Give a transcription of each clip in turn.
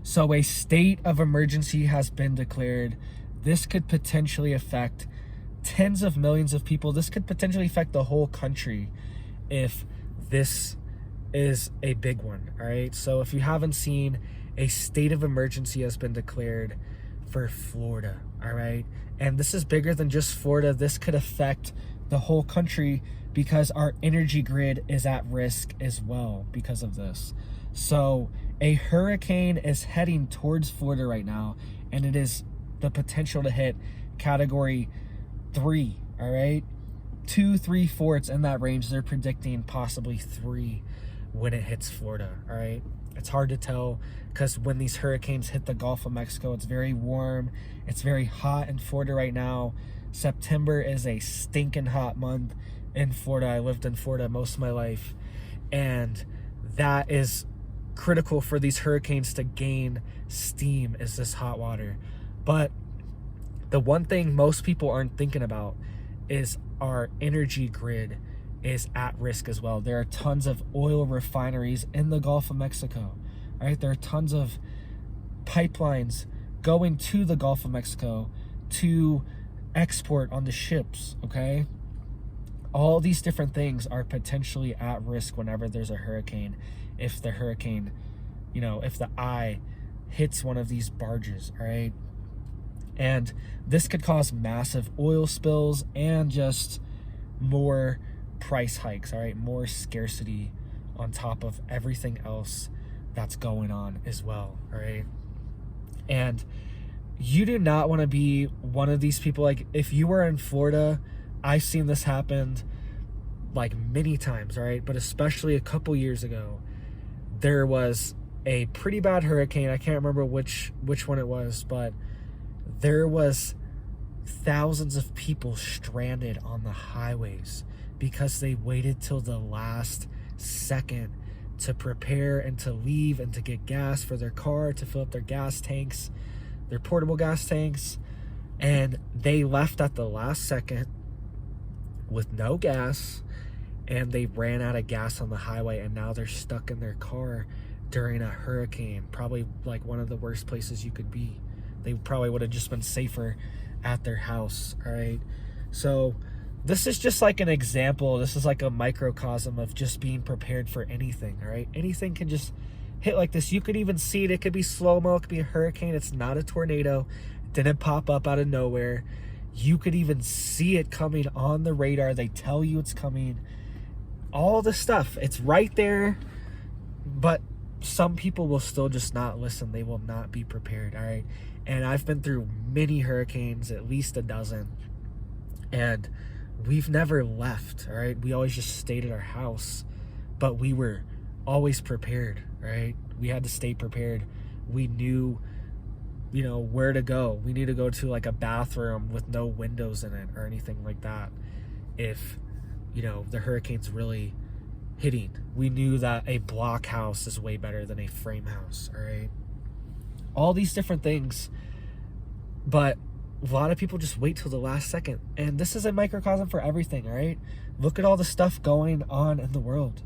So a state of emergency has been declared. This could potentially affect tens of millions of people. This could potentially affect the whole country if this is a big one, all right? So if you haven't seen, a state of emergency has been declared for Florida, all right? And this is bigger than just Florida. This could affect the whole country because our energy grid is at risk as well because of this. So a hurricane is heading towards Florida right now, and it is the potential to hit category 3, all right? 2, 3, 4, it's in that range. They're predicting possibly 3 when it hits Florida, all right? It's hard to tell because when these hurricanes hit the Gulf of Mexico, it's very warm. It's very hot in Florida right now. September is a stinking hot month in Florida. I lived in Florida most of my life, and that is critical for these hurricanes to gain steam, is this hot water. But the one thing most people aren't thinking about is our energy grid is at risk as well. There are tons of oil refineries in the Gulf of Mexico, right? There are tons of pipelines going to the Gulf of Mexico to export on the ships, okay? All these different things are potentially at risk whenever there's a hurricane. If the hurricane, if the eye hits one of these barges, all right? And this could cause massive oil spills and just more price hikes, all right? More scarcity on top of everything else that's going on as well, all right? And you do not want to be one of these people. Like, if you were in Florida, I've seen this happen like many times, all right? But especially a couple years ago, there was a pretty bad hurricane. I can't remember which one it was, but there was thousands of people stranded on the highways because they waited till the last second to prepare and to leave and to get gas for their car, to fill up their gas tanks, their portable gas tanks, and they left at the last second with no gas, and they ran out of gas on the highway, and now they're stuck in their car during a hurricane, probably like one of the worst places you could be. They probably would have just been safer at their house, all right? So this is just like an example. This is like a microcosm of just being prepared for anything, all right? Anything can just hit like this. You could even see it. It could be slow-mo. It could be a hurricane. It's not a tornado. It didn't pop up out of nowhere. You could even see it coming on the radar. They tell you it's coming. All the stuff. It's right there. But some people will still just not listen. They will not be prepared, all right? And I've been through many hurricanes, at least a dozen. And we've never left, all right? We always just stayed at our house. But we were always prepared, right? We had to stay prepared. We knew, where to go. We need to go to like a bathroom with no windows in it or anything like that. If, the hurricane's really hitting. We knew that a block house is way better than a frame house, all right? All these different things. But a lot of people just wait till the last second. And this is a microcosm for everything, all right? Look at all the stuff going on in the world.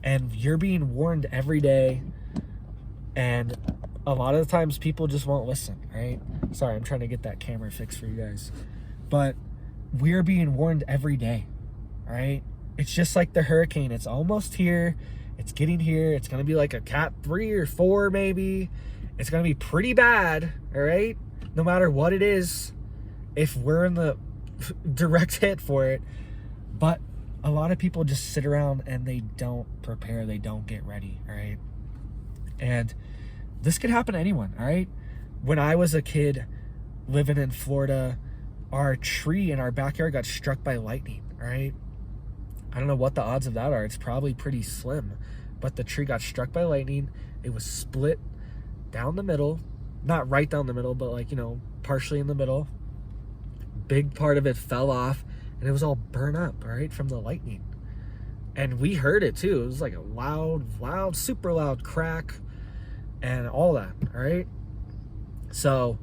And you're being warned every day. And a lot of the times people just won't listen, right? Sorry, I'm trying to get that camera fixed for you guys. But we're being warned every day, all right? It's just like the hurricane. It's almost here. It's getting here. It's going to be like a cat 3 or 4 maybe. It's going to be pretty bad, all right? No matter what it is, if we're in the direct hit for it. But a lot of people just sit around and they don't prepare. They don't get ready, all right? And this could happen to anyone, all right? When I was a kid living in Florida, our tree in our backyard got struck by lightning, all right? I don't know what the odds of that are. It's probably pretty slim. But the tree got struck by lightning. It was split down the middle. Not right down the middle, but like, partially in the middle. Big part of it fell off, and it was all burnt up, all right, from the lightning. And we heard it too. It was like a loud, super loud crack and all that, all right? So,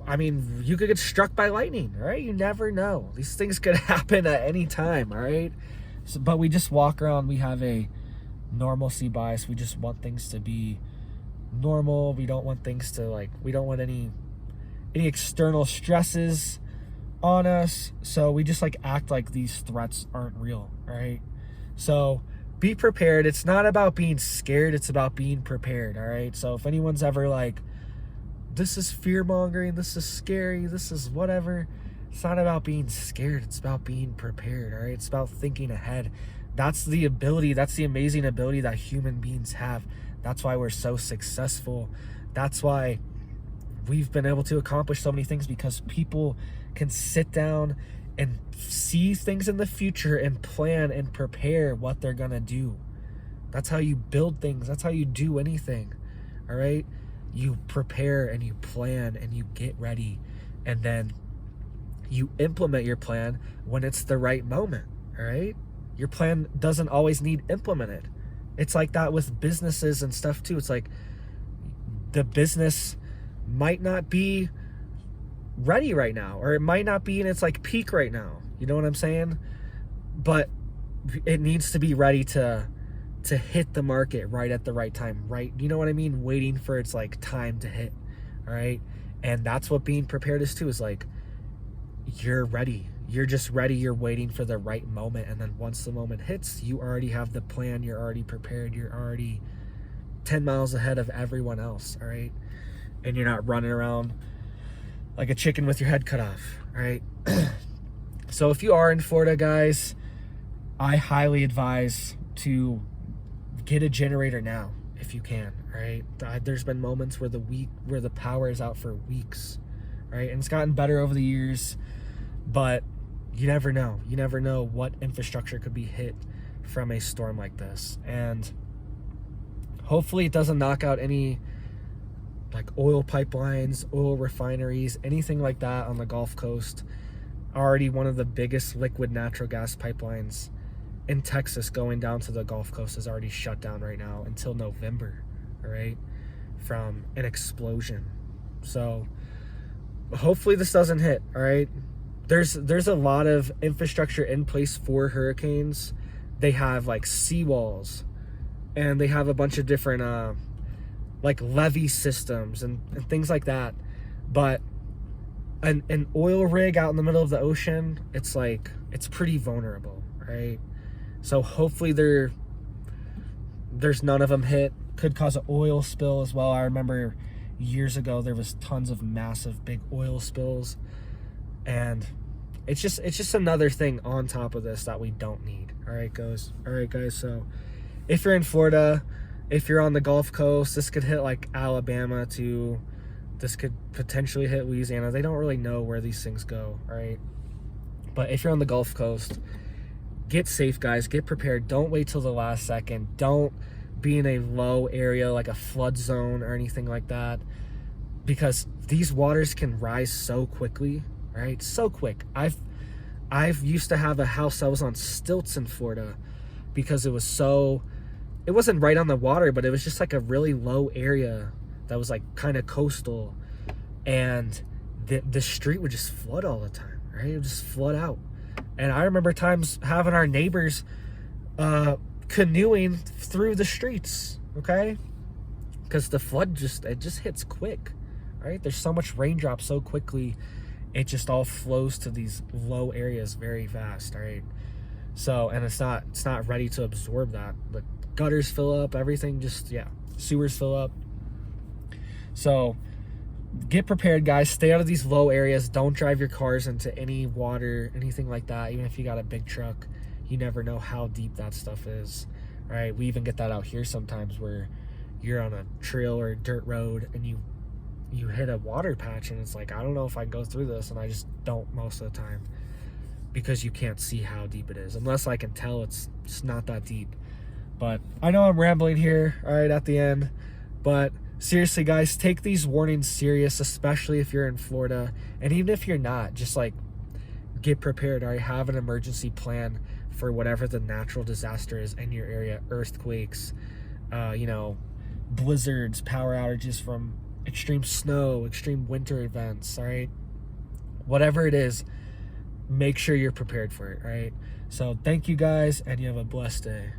I mean, you could get struck by lightning, all right? You never know. These things could happen at any time, all right? So, but we just walk around. We have a normalcy bias. We just want things to be normal. We don't want things to we don't want any external stresses on us. So we just act like these threats aren't real, all right? So be prepared. It's not about being scared, it's about being prepared, all right? So if anyone's ever this is fear mongering, this is scary, this is whatever, it's not about being scared, it's about being prepared, all right? It's about thinking ahead. That's the ability, that's the amazing ability that human beings have. That's why we're so successful. That's why we've been able to accomplish so many things, because people can sit down and see things in the future and plan and prepare what they're gonna do. That's how you build things. That's how you do anything, all right? You prepare and you plan and you get ready, and then you implement your plan when it's the right moment, all right? Your plan doesn't always need implemented. It's like that with businesses and stuff too. It's like the business might not be ready right now, or it might not be in its peak right now. You know what I'm saying? But it needs to be ready to hit the market right at the right time, right? You know what I mean? Waiting for its time to hit, all right? And that's what being prepared is too, is you're ready. You're just ready. You're waiting for the right moment. And then once the moment hits, you already have the plan. You're already prepared. You're already 10 miles ahead of everyone else, all right? And you're not running around like a chicken with your head cut off, all right? So if you are in Florida, guys, I highly advise to get a generator now if you can, all right? There's been moments where the power is out for weeks, right? And it's gotten better over the years, but you never know. You never know what infrastructure could be hit from a storm like this. And hopefully it doesn't knock out any oil pipelines, oil refineries, anything like that on the Gulf Coast. Already one of the biggest liquid natural gas pipelines in Texas going down to the Gulf Coast is already shut down right now until November, all right, from an explosion. So hopefully this doesn't hit, all right? There's a lot of infrastructure in place for hurricanes. They have seawalls, and they have a bunch of different levee systems and things like that. But an oil rig out in the middle of the ocean, it's pretty vulnerable, right? So hopefully there's none of them hit. Could cause an oil spill as well. I remember years ago there was tons of massive big oil spills, and it's just another thing on top of this that we don't need. All right, guys. So if you're in Florida, if you're on the Gulf Coast, this could hit Alabama too. This could potentially hit Louisiana. They don't really know where these things go, all right? But if you're on the Gulf Coast, get safe, guys. Get prepared. Don't wait till the last second. Don't be in a low area like a flood zone or anything like that, because these waters can rise so quickly, right? So quick. I've used to have a house that was on stilts in Florida because it wasn't right on the water, but it was just a really low area that was kind of coastal, and the street would just flood all the time, right? It would just flood out. And I remember times having our neighbors canoeing through the streets, okay? Because the flood just hits quick, right? There's so much raindrop so quickly, it just all flows to these low areas very fast, right? So, and it's not ready to absorb that. The gutters fill up, everything sewers fill up. So get prepared, guys. Stay out of these low areas. Don't drive your cars into any water, anything like that. Even if you got a big truck, you never know how deep that stuff is, right? We even get that out here sometimes, where you're on a trail or a dirt road and you hit a water patch, and it's I don't know if I can go through this, and I just don't most of the time, because you can't see how deep it is. Unless I can tell it's not that deep. But I know I'm rambling here, all right, at the end, but seriously, guys, take these warnings serious, especially if you're in Florida. And even if you're not, just get prepared, all right? Have an emergency plan for whatever the natural disaster is in your area. Earthquakes, blizzards, power outages from extreme snow, extreme winter events, all right? Whatever it is, make sure you're prepared for it, all right? So thank you, guys, and you have a blessed day.